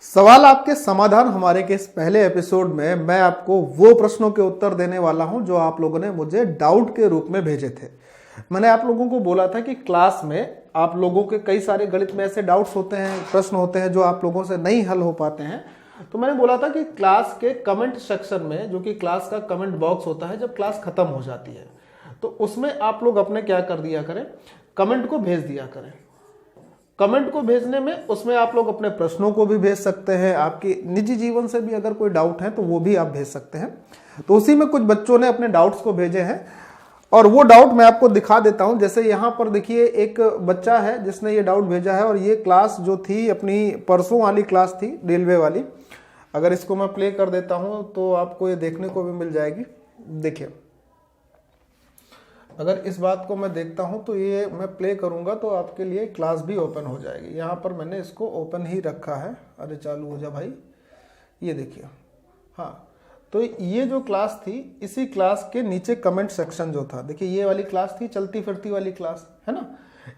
सवाल आपके समाधान हमारे के इस पहले एपिसोड में मैं आपको वो प्रश्नों के उत्तर देने वाला हूं जो आप लोगों ने मुझे डाउट के रूप में भेजे थे। मैंने आप लोगों को बोला था कि क्लास में आप लोगों के कई सारे गणित में ऐसे डाउट्स होते हैं, प्रश्न होते हैं जो आप लोगों से नहीं हल हो पाते हैं। तो मैंने बोला था कि क्लास के कमेंट सेक्शन में, जो कि क्लास का कमेंट बॉक्स होता है जब क्लास खत्म हो जाती है, तो उसमें आप लोग अपने क्या कर दिया करें, कमेंट को भेज दिया करें। कमेंट को भेजने में उसमें आप लोग अपने प्रश्नों को भी भेज सकते हैं, आपके निजी जीवन से भी अगर कोई डाउट है तो वो भी आप भेज सकते हैं। तो उसी में कुछ बच्चों ने अपने डाउट्स को भेजे हैं और वो डाउट मैं आपको दिखा देता हूं। जैसे यहाँ पर देखिए एक बच्चा है जिसने ये डाउट भेजा है और ये क्लास जो थी अपनी परसों वाली क्लास थी, रेलवे वाली। अगर इसको मैं प्ले कर देता हूं तो आपको ये देखने को भी मिल जाएगी। देखिए, अगर इस बात को मैं देखता हूं तो ये मैं प्ले करूंगा तो आपके लिए क्लास भी ओपन हो जाएगी। यहाँ पर मैंने इसको ओपन ही रखा है। अरे चालू हो जा भाई, ये देखिए। हाँ, तो ये जो क्लास थी, इसी क्लास के नीचे कमेंट सेक्शन जो था, देखिए ये वाली क्लास थी, चलती फिरती वाली क्लास है ना।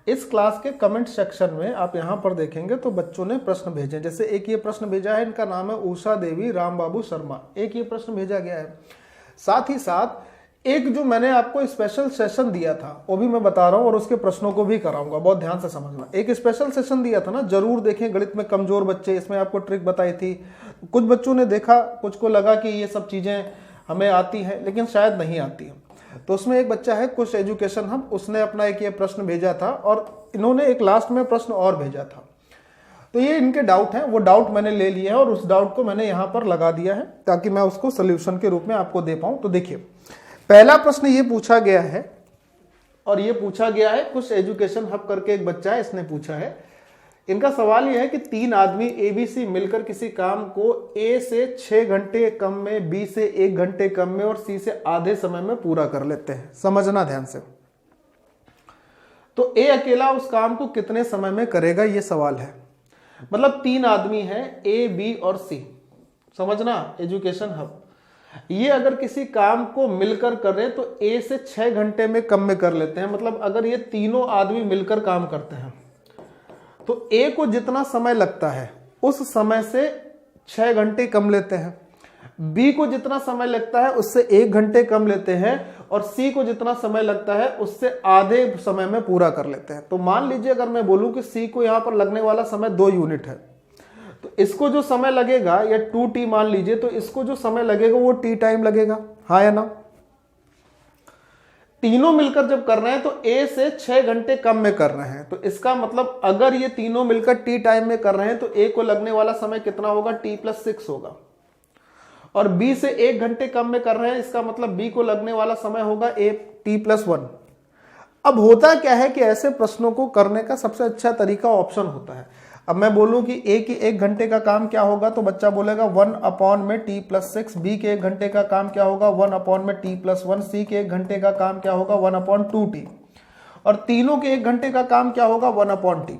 इस क्लास के कमेंट सेक्शन में आप यहाँ पर देखेंगे तो बच्चों ने प्रश्न भेजे। जैसे एक ये प्रश्न भेजा है, इनका नाम है उषा देवी राम बाबू शर्मा। एक ये प्रश्न भेजा गया है। साथ ही साथ एक जो मैंने आपको स्पेशल सेशन दिया था वो भी मैं बता रहा हूं और उसके प्रश्नों को भी कराऊंगा, बहुत ध्यान से समझना। एक स्पेशल सेशन दिया था ना, जरूर देखें, गणित में कमजोर बच्चे, इसमें आपको ट्रिक बताई थी। कुछ बच्चों ने देखा, कुछ को लगा कि ये सब चीजें हमें आती हैं लेकिन शायद नहीं आती हैं। तो उसमें एक बच्चा है कुछ एजुकेशन हम, उसने अपना एक ये प्रश्न भेजा था और इन्होंने एक लास्ट में प्रश्न और भेजा था। तो ये इनके डाउट हैं, वो डाउट मैंने ले लिया है और उस डाउट को मैंने यहाँ पर लगा दिया है ताकि मैं उसको सोल्यूशन के रूप में आपको दे पाऊं। तो देखिए, पहला प्रश्न ये पूछा गया है और ये पूछा गया है कुछ एजुकेशन हब करके एक बच्चा है, इसने पूछा है। इनका सवाल ये है कि तीन आदमी ABC मिलकर किसी काम को A से 6 घंटे कम में, B से 1 घंटे कम में और C से आधे समय में पूरा कर लेते हैं। समझना ध्यान से। तो A अकेला उस काम को कितने समय में करेगा, ये सवाल है। मतलब तीन आदमी हैं A, B और C। समझना, एजुकेशन हब। ये अगर किसी काम को मिलकर कर रहे हैं तो A से 6 घंटे में कम में कर लेते हैं। मतलब अगर ये तीनों आदमी मिलकर काम करते हैं तो A को जितना समय लगता है उस समय से 6 घंटे कम लेते हैं, B को जितना समय लगता है उससे 1 घंटे कम लेते हैं और C को जितना समय लगता है उससे आधे समय में पूरा कर लेते हैं। तो मान लीजिए अगर मैं बोलूं कि C को यहां पर लगने वाला समय 2 यूनिट है, तो इसको जो समय लगेगा या 2t मान लीजिए, तो इसको जो समय लगेगा वो t टाइम लगेगा। हाँ या ना? तीनों मिलकर जब कर रहे हैं तो A से 6 घंटे कम में कर रहे हैं। तो इसका मतलब अगर ये तीनों मिलकर t टाइम में कर रहे हैं तो A को लगने वाला समय कितना होगा, t+6 होगा। और B से 1 घंटे कम में कर रहे हैं, इसका मतलब B को लगने वाला समय होगा t+1। अब होता क्या है कि ऐसे प्रश्नों को करने का सबसे अच्छा तरीका ऑप्शन होता है। अब मैं बोलूं कि A की 1 घंटे का काम क्या होगा तो बच्चा बोलेगा 1/में t+6। B के 1 घंटे का काम क्या होगा, 1/में t+1। C के 1 घंटे का काम क्या होगा, 1/2t। और तीनों के 1 घंटे का काम क्या होगा, 1/t।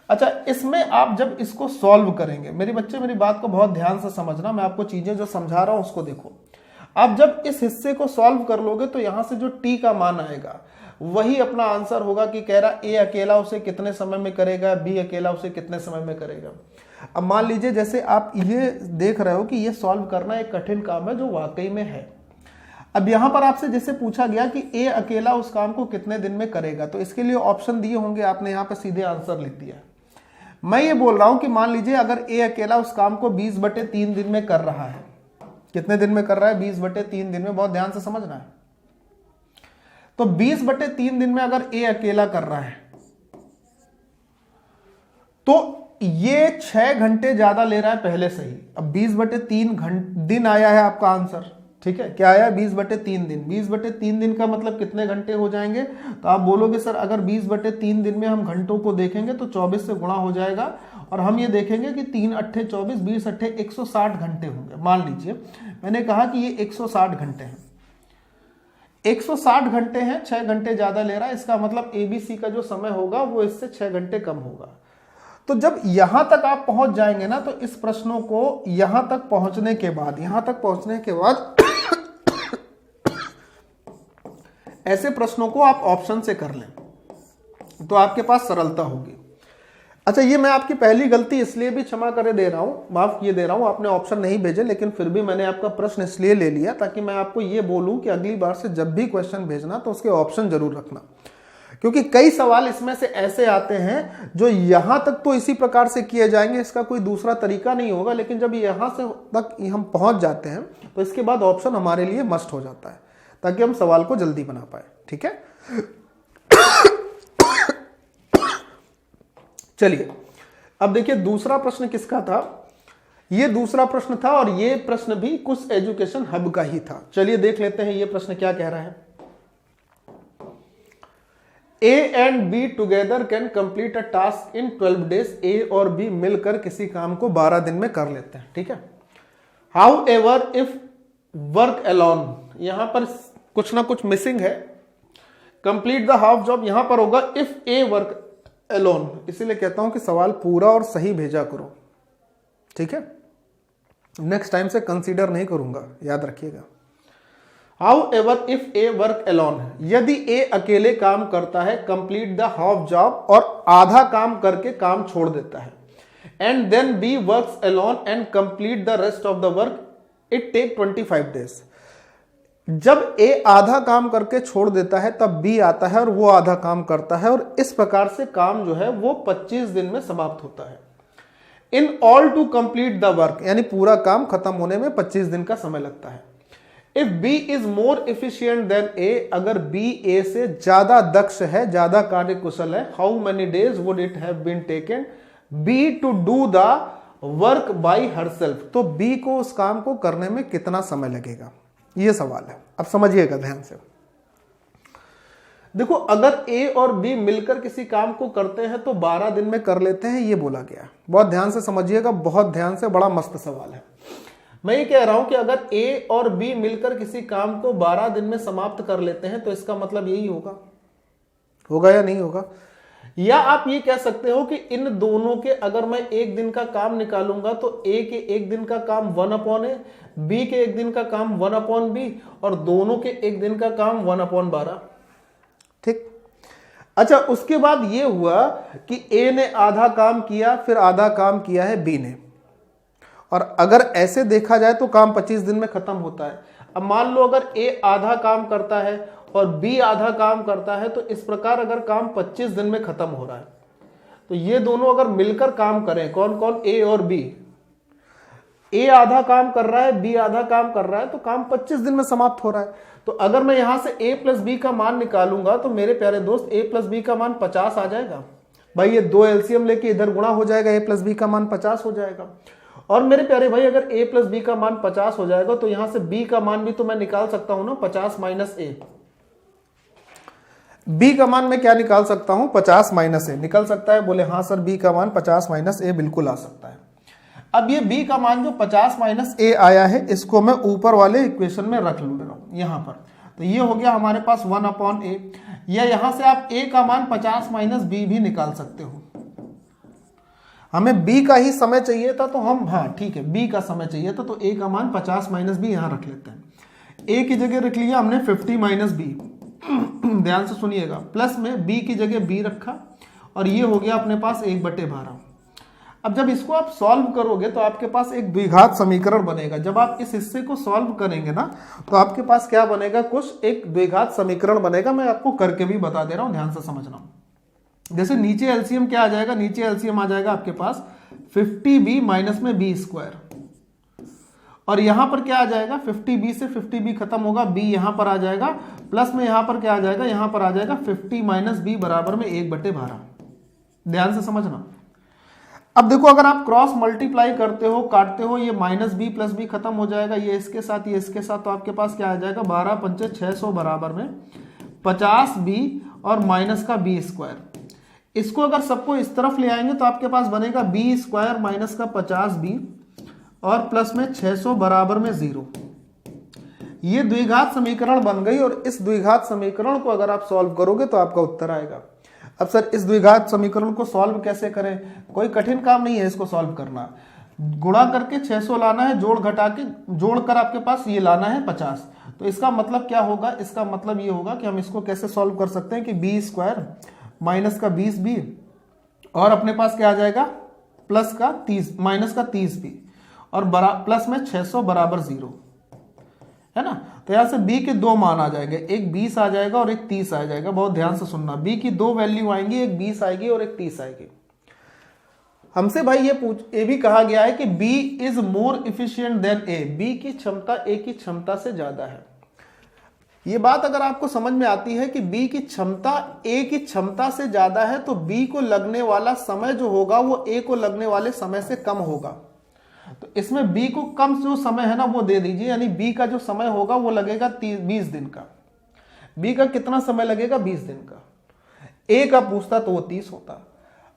अच्छा, इसमें आप जब इसको सॉल्व करेंगे, मेरे बच्चे मेरी बात को बहुत ध्यान से समझना, मैं आपको चीजें जो समझा रहा हूं उसको देखो। आप जब इस हिस्से को सॉल्व कर लोगे तो यहां से जो t का मान आएगा वही अपना आंसर होगा कि कह रहा A अकेला उसे कितने समय में करेगा, B अकेला उसे कितने समय में करेगा। अब मान लीजिए जैसे आप ये देख रहे हो कि ये सॉल्व करना एक कठिन काम है जो वाकई में है। अब यहां पर आपसे जैसे पूछा गया कि A अकेला उस काम को कितने दिन में करेगा, तो इसके लिए ऑप्शन दिए होंगे, आपने यहाँ पर सीधे आंसर लिख दिया। मैं ये बोल रहा हूं कि मान लीजिए अगर A अकेला उस काम को 20/3 दिन में कर रहा है। कितने दिन में कर रहा है, 20/3 दिन में। बहुत ध्यान से समझना है। तो 20/3 दिन में अगर A अकेला कर रहा है तो ये 6 घंटे ज्यादा ले रहा है पहले से ही। अब 20/3 दिन आया है आपका आंसर, ठीक है। क्या आया, 20/3 दिन। 20/3 दिन का मतलब कितने घंटे हो जाएंगे, तो आप बोलोगे सर अगर 20/3 दिन में हम घंटों को देखेंगे तो 24 से गुणा हो जाएगा और हम ये देखेंगे कि 3 अट्ठे 24, 20 अट्ठे 160 घंटे होंगे। मान लीजिए मैंने कहा कि ये 160 घंटे हैं। 160 घंटे हैं, 6 घंटे ज्यादा ले रहा है, इसका मतलब ABC का जो समय होगा वो इससे 6 घंटे कम होगा। तो जब यहां तक आप पहुंच जाएंगे ना, तो इस प्रश्नों को यहां तक पहुंचने के बाद ऐसे प्रश्नों को आप ऑप्शन से कर लें तो आपके पास सरलता होगी। अच्छा, ये मैं आपकी पहली गलती इसलिए भी क्षमा करे दे रहा हूँ, माफ किए दे रहा हूँ, आपने ऑप्शन नहीं भेजे, लेकिन फिर भी मैंने आपका प्रश्न इसलिए ले लिया ताकि मैं आपको ये बोलूँ कि अगली बार से जब भी क्वेश्चन भेजना तो उसके ऑप्शन जरूर रखना, क्योंकि कई सवाल इसमें से ऐसे आते हैं जो यहां तक तो इसी प्रकार से किए जाएंगे, इसका कोई दूसरा तरीका नहीं होगा, लेकिन जब यहां से तक हम पहुंच जाते हैं तो इसके बाद ऑप्शन हमारे लिए मस्ट हो जाता है ताकि हम सवाल को जल्दी बना पाए। ठीक है, चलिए अब देखिए दूसरा प्रश्न किसका था। ये दूसरा प्रश्न था और ये प्रश्न भी कुछ एजुकेशन हब का ही था। चलिए देख लेते हैं ये प्रश्न क्या कह रहा है। A and B together can complete a task in 12 days। A और B मिलकर किसी काम को 12 दिन में कर लेते हैं। ठीक है, However if work alone, यहां पर कुछ ना कुछ मिसिंग है, complete the half job यहां पर होगा if A work alone, इसीलिए कहता हूं कि सवाल पूरा और सही भेजा करो। ठीक है, नेक्स्ट टाइम से कंसीडर नहीं करूंगा, याद रखिएगा। However, if A work alone, यदि A अकेले काम करता है, complete the half job और आधा काम करके काम छोड़ देता है, and then B works alone and complete the rest of the work, it take 25 days। जब A आधा काम करके छोड़ देता है तब B आता है और वो आधा काम करता है और इस प्रकार से काम जो है वो 25 दिन में समाप्त होता है। In all to complete the work, यानी पूरा काम खत्म होने में 25 दिन का समय लगता है। If B is more efficient than A, अगर B A से ज्यादा दक्ष है, ज्यादा कार्यकुशल है, how many days would it have been taken B to do the work by herself? तो B को उस काम को करने में कितना समय लगेगा, ये सवाल है। अब समझिएगा ध्यान से। देखो, अगर A और B मिलकर किसी काम को करते हैं तो 12 दिन में कर लेते हैं, ये बोला गया। बहुत ध्यान से समझिएगा, बहुत ध्यान से, बड़ा मस्त सवाल है। मैं ये कह रहा हूं कि अगर A और B मिलकर किसी काम को 12 दिन में समाप्त कर लेते हैं तो इसका मतलब यही होगा या नहीं होगा? या आप ये कह सकते हो कि इन दोनों के अगर मैं एक दिन का काम निकालूंगा तो A के एक दिन का काम 1/A, B के एक दिन का काम 1/B और दोनों के एक दिन का काम 1/12। ठीक, अच्छा, उसके बाद ये हुआ कि A ने आधा काम किया, फिर आधा काम किया है B ने, और अगर ऐसे देखा जाए तो काम 25 दिन में खत्म होता है। अब मान लो अगर A आधा काम करता है और B आधा काम करता है, तो इस प्रकार अगर काम 25 दिन में खत्म हो रहा है तो ये दोनों अगर मिलकर काम करें, कौन कौन, A और B, A आधा काम कर रहा है, B आधा काम कर रहा है, तो काम 25 दिन में समाप्त हो रहा है। तो अगर मैं यहां से A प्लस B का मान निकालूंगा तो मेरे प्यारे दोस्त A प्लस B का मान 50 आ जाएगा। भाई ये दो एलसीएम लेके इधर गुणा हो जाएगा, A प्लस B का मान 50 हो जाएगा। और मेरे प्यारे भाई अगर A प्लस B का मान 50 हो जाएगा तो यहां से B का मान भी तो मैं निकाल सकता हूं ना, 50 माइनस A। B का मान मैं क्या निकाल सकता हूं, 50 माइनस A निकल सकता है? बोले हाँ सर, B का मान 50 माइनस A बिल्कुल आ सकता है। अब ये B का मान जो 50 माइनस A आया है, इसको मैं ऊपर वाले इक्वेशन में रख लूंगा यहां पर, तो ये हो गया हमारे पास 1/A। या यहां से आप A का मान 50 माइनस B भी निकाल सकते हो। हमें B का ही समय चाहिए था तो हम, हाँ ठीक है, B का समय चाहिए था तो A का मान 50 माइनस B यहां रख लेते हैं। A की जगह रख लिया हमने 50 माइनस B, ध्यान से सुनिएगा, प्लस में B की जगह B रखा और ये हो गया अपने पास 1/12। अब जब इसको आप सॉल्व करोगे तो आपके पास एक द्विघात समीकरण बनेगा। जब आप इस हिस्से को सॉल्व करेंगे ना तो आपके पास क्या बनेगा, कुछ एक द्विघात समीकरण बनेगा। मैं आपको करके भी बता दे रहा हूं, ध्यान से समझना। जैसे नीचे एलसीएम क्या आ जाएगा, नीचे एलसीएम आ जाएगा आपके पास 50b माइनस में b स्क्वायर, और यहां पर क्या आ जाएगा, 50b से 50b खत्म होगा, b यहां पर आ जाएगा, प्लस में यहां पर क्या आ जाएगा, यहां पर आ जाएगा 50 माइनस b बराबर में 1/12। ध्यान से समझना। अब देखो, अगर आप क्रॉस मल्टीप्लाई करते हो, काटते हो, ये माइनस बी प्लस बी खत्म हो जाएगा, ये इसके साथ, ये इसके साथ, तो आपके पास क्या आ जाएगा, 12 पंचे 600 बराबर में 50b और माइनस का b स्क्वायर। इसको अगर सबको इस तरफ ले आएंगे तो आपके पास बनेगा b स्क्वायर माइनस का 50b और प्लस में 600 बराबर में 0। ये द्विघात समीकरण बन गई, और इस द्विघात समीकरण को अगर आप सॉल्व करोगे तो आपका उत्तर आएगा। अब सर इस द्विघात समीकरण को सॉल्व कैसे करें, कोई कठिन काम नहीं है इसको सॉल्व करना। गुणा करके 600 लाना है, जोड़ घटा के जोड़कर आपके पास ये लाना है 50। तो इसका मतलब क्या होगा, इसका मतलब ये होगा कि हम इसको कैसे सॉल्व कर सकते हैं कि b स्क्वायर माइनस का 20b और अपने पास क्या आ जाएगा प्लस का 30 माइनस का 30 भी, और प्लस में 600 बराबर 0 है ना। तो यहां से b के दो मान आ जाएंगे, एक 20 आ जाएगा और एक 30 आ जाएगा। बहुत ध्यान से सुनना, b की दो वैल्यू आएंगी, एक 20 आएगी और एक 30 आएगी। हमसे भाई ये भी कहा गया है कि b is more efficient than a, b की क्षमता a की क्षमता से ज्यादा है। ये बात अगर आपको समझ में आती है कि b की क्षमता a की क्षमता से ज्यादा है, तो b को लगने वाला समय जो होगा वो a को लगने वाले समय से कम होगा। तो इसमें b को कम जो समय है ना वो दे दीजिए, यानी b का जो समय होगा वो लगेगा 20 दिन का। b का कितना समय लगेगा? 20 दिन का। a का पूछता तो वो 30 होता।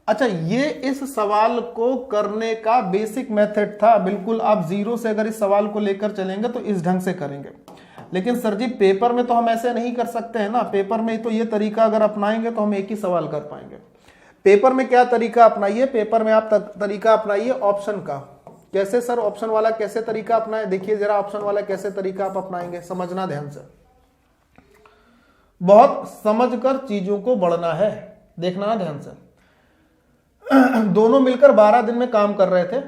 अच्छा, ये इस सवाल को करने का बेसिक मेथड था। बिल्कुल आप जीरो से अगर इस सवाल को लेकर चलेंगे तो इस ढंग से करेंगे, लेकिन सर जी पेपर में तो हम ऐसे नहीं कर सकते हैं ना। पेपर में तो ये तरीका अगर अपनाएंगे तो हम एक ही सवाल कर पाएंगे। पेपर में क्या तरीका अपनाइए? पेपर में आप तरीका अपनाइए ऑप्शन का। कैसे सर? ऑप्शन वाला कैसे तरीका अपनाए? देखिए जरा ऑप्शन वाला कैसे तरीका आप अपनाएंगे, समझना ध्यान से। बहुत समझकर चीजों को बढ़ना है, देखना ध्यान से। दोनों मिलकर 12 दिन में काम कर रहे थे।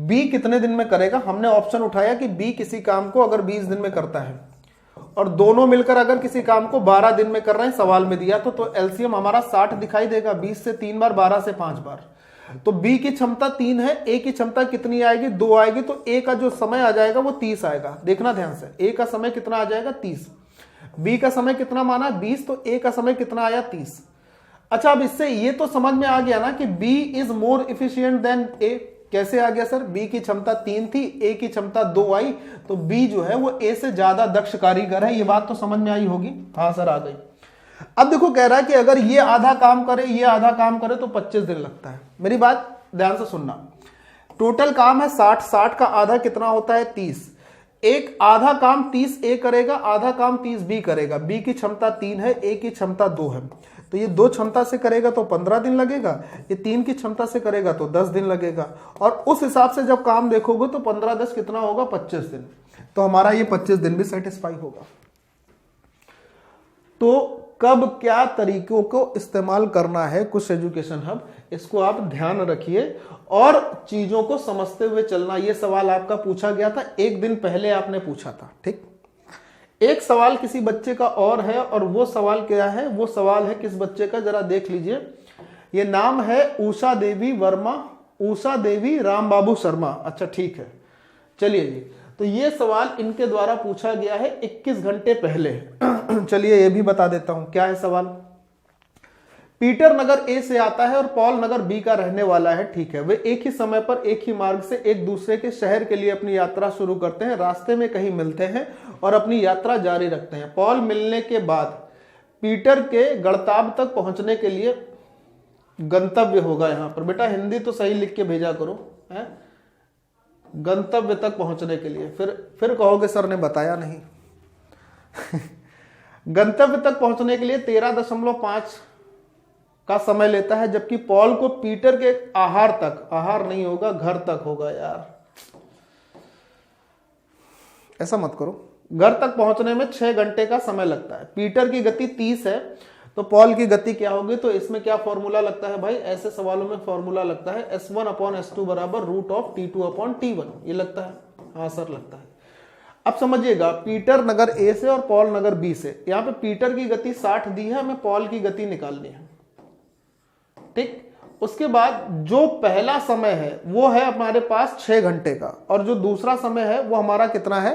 बी कितने दिन में करेगा? हमने ऑप्शन उठाया कि बी किसी काम को अगर 20 दिन में करता है, और दोनों मिलकर अगर किसी काम को 12 दिन में कर रहे हैं, सवाल में दिया तो एलसीएम हमारा 60 दिखाई देगा। 20 से 3 बार, 12 से 5 बार। तो बी की क्षमता 3 है, ए की क्षमता कितनी आएगी? 2 आएगी। तो ए का जो समय आ जाएगा वो 30 आएगा। देखना ध्यान से, ए का समय कितना आ जाएगा? 30। बी का समय कितना माना? 20। तो ए का समय कितना आया? 30। अच्छा, अब इससे ये तो समझ में आ गया ना कि B is more efficient than A। कैसे आ गया सर? B की क्षमता 3 थी, A की क्षमता 2 आई, तो B जो है वो A से ज्यादा दक्ष कारीगर है। ये बात तो समझ में आई होगी। हाँ सर, आ गई। अब देखो कह रहा है कि अगर ये आधा काम करे, ये आधा काम करे तो 25 दिन लगता है। मेरी बात ध्यान से सुनना। टोटल काम है 60, 60 का आधा कितना होता है? 30। एक आधा काम 30 A करेगा, आधा काम 30 B करेगा। B की क्षमता 3 है, A की क्षमता 2 है। तो ये 2 क्षमता से करेगा तो 15 दिन लगेगा, ये 3 की क्षमता से करेगा तो 10 दिन लगेगा। और उस हिसाब से जब काम देखोगे तो 15 10 कितना होगा? 25 दिन। तो हमारा ये 25 दिन भी सेटिस्फाई होगा। तो कब क्या तरीकों को इस्तेमाल करना है कुछ एजुकेशन हब, इसको आप ध्यान रखिए और चीजों को समझते हुए चलना। ये सवाल आपका पूछा गया था, एक दिन पहले आपने पूछा था। ठीक, एक सवाल किसी बच्चे का और है, और वो सवाल क्या है? वो सवाल है किस बच्चे का, जरा देख लीजिए। ये नाम है उषा देवी वर्मा, उषा देवी राम बाबू शर्मा। अच्छा ठीक है, चलिए जी। तो ये सवाल इनके द्वारा पूछा गया है 21 घंटे पहले। चलिए ये भी बता देता हूं क्या है सवाल। पीटर नगर ए से आता है और पॉल नगर बी का रहने वाला है। ठीक है, वे एक ही समय पर एक ही मार्ग से एक दूसरे के शहर के लिए अपनी यात्रा शुरू करते हैं। रास्ते में कहीं मिलते हैं और अपनी यात्रा जारी रखते हैं। पॉल मिलने के बाद पीटर के गंतव्य तक पहुंचने के लिए, गंतव्य होगा यहां पर बेटा, हिंदी तो सही लिख के भेजा करो है, गंतव्य तक पहुंचने के लिए। फिर कहोगे सर ने बताया नहीं। गंतव्य तक पहुंचने के लिए 13.5 का समय लेता है, जबकि पॉल को पीटर के आहार तक, आहार नहीं होगा घर तक होगा यार, ऐसा मत करो, घर तक पहुंचने में 6 घंटे का समय लगता है। पीटर की गति 30 है, तो पॉल की गति क्या होगी? तो इसमें क्या फॉर्मूला लगता है भाई? ऐसे सवालों में फॉर्मूला लगता है S1/S2 बराबर √T2/T1। ये लगता है? हाँ सर लगता है। अब समझिएगा, पीटर नगर ए से और पॉल नगर बी से, यहाँ पे पीटर की गति 60 दी है, हमें पॉल की गति निकालनी है। ठीक, उसके बाद जो पहला समय है वो है हमारे पास 6 घंटे का, और जो दूसरा समय है वो हमारा कितना है?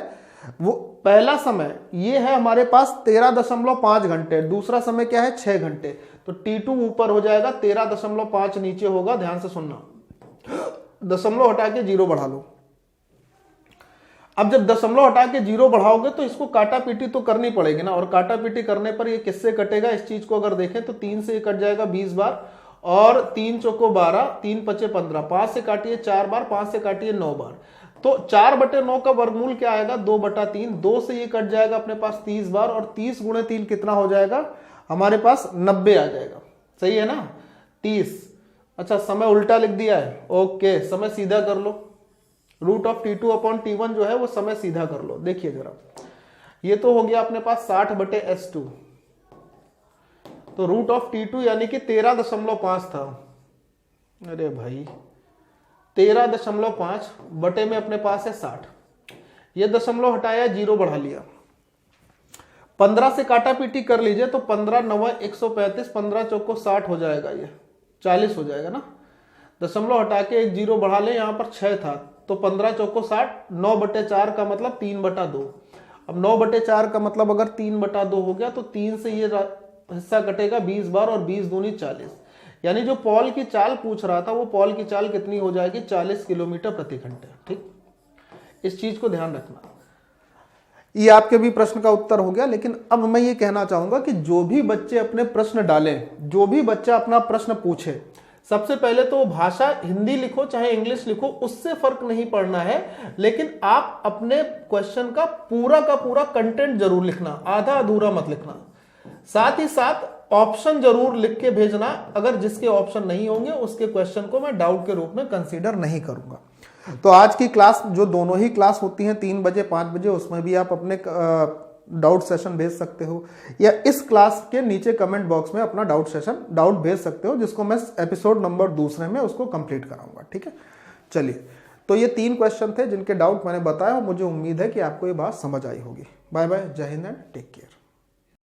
वो पहला समय ये है हमारे पास 13.5 घंटे, दूसरा समय क्या है? 6 घंटे। तो T2 ऊपर हो जाएगा, 13.5 नीचे होगा। ध्यान से सुनना, दशमलव हटा के 0 बढ़ा लो। अब जब दशमलव हटा के 0 बढ़ाओगे तो इसको काटा पीटी तो करनी पड़ेगी ना, और काटा पीटी करने पर ये किससे कटेगा? इस चीज को अगर देखें तो 3 से कट जाएगा 20 बार, और 3 चौको 12, 3 पचे 15, 5 से काटिए 4 बार, 5 से काटिए 9 बार। तो 4/9 का वर्गमूल क्या आएगा? 2/3। 2 से ये कट जाएगा अपने पास 30 बार, और 30 × 3 कितना हो जाएगा? हमारे पास 90 आ जाएगा। सही है ना? 30। अच्छा, समय उल्टा लिख दिया है। ओके, समय सीधा कर लो। √T2/T1 जो है वो समय सीधा कर लो। देखिए जरा, ये तो हो गया अपने पास 60/S2, तो √T2 यानी कि 13.5 था, अरे भाई 13.5 बटे में अपने पास है 60, ये दशमलव हटाया, जीरो बढ़ा लिया, 15 से काटा पीटी कर लीजिए तो 15 9 135, 15 चौको 60 हो जाएगा, ये 40 हो जाएगा ना। दशमलव हटा के एक जीरो बढ़ा लें, यहाँ पर 6 था तो 15 चौको 60, 9/4 का मतलब 3/2। अब 9/4 का मतलब अगर 3/2 हो गया तो 3 से ये हिस्सा कटेगा 20 बार और 20 दूनी 40, यानी जो पॉल की चाल पूछ रहा था वो पॉल की चाल कितनी हो जाएगी, 40 किलोमीटर प्रति घंटे। ठीक, इस चीज को ध्यान रखना। ये आपके भी प्रश्न का उत्तर हो गया। लेकिन अब मैं ये कहना चाहूंगा कि जो भी बच्चे अपने प्रश्न डालें, जो भी बच्चा अपना प्रश्न पूछे, सबसे पहले तो भाषा हिंदी लिखो चाहे इंग्लिश लिखो, उससे फर्क नहीं पड़ना है, लेकिन आप अपने क्वेश्चन का पूरा कंटेंट जरूर लिखना, आधा अधूरा मत लिखना। साथ ही साथ ऑप्शन जरूर लिख के भेजना, अगर जिसके ऑप्शन नहीं होंगे उसके क्वेश्चन को मैं डाउट के रूप में कंसीडर नहीं करूंगा। तो आज की क्लास, जो दोनों ही क्लास होती हैं 3 बजे 5 बजे, उसमें भी आप अपने डाउट सेशन भेज सकते हो, या इस क्लास के नीचे कमेंट बॉक्स में अपना डाउट भेज सकते हो, जिसको मैं एपिसोड नंबर 2 में उसको कंप्लीट कराऊंगा। ठीक है, चलिए, तो ये 3 क्वेश्चन थे जिनके डाउट मैंने बताया, और मुझे उम्मीद है कि आपको ये बात समझ आई होगी। बाय बाय, जय हिंद एंड टेक केयर।